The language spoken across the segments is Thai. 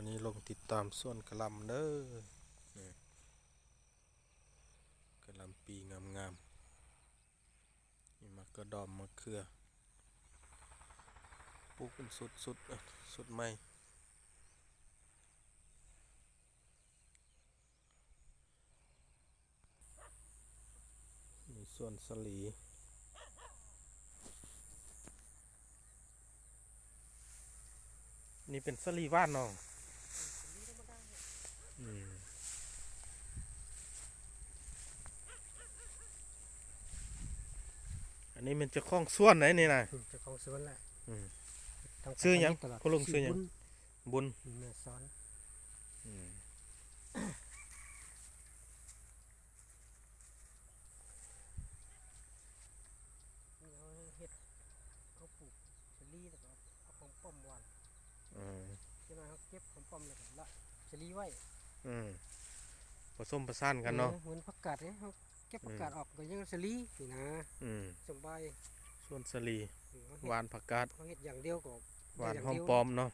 นี้ลงติดตามส่วนกระลำเด้อนี่กระลำปีงามๆนี่มากระดอมมะเขือปลูกเป็นสุดไม้มีส่วนสลีนี่เป็นสลีว่านน้องอันนี้มันจะคล้องส่วนไหนนี่นะจะของสวนแหละซื้อยังคุณลุงซื้อยังบุญแม่ซ้อนเอาเห็ดเขาปลูกเชอรี่แล้วก็เอาของป้อมหวานใช่ไหมเขาเก็บของป้อมแล้วก็ละเชอรี่ไว้ผสมผสานกันเนาะเหมือนผักกาดเนี่ยเขาเก็บผักกาดออกก็ยังเชอรี่นี่นะสบายส่วนสลีหวานผักกาดเขาเห็ดอย่างเดียวก็หวานหอมปอมเนาะ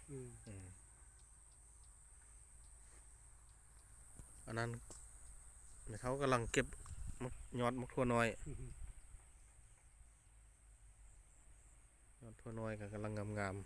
อันนั้นเขากำลังเก็บยอดมะทั่วน้อยยอดทั่วน้อยก็กำลังงามๆ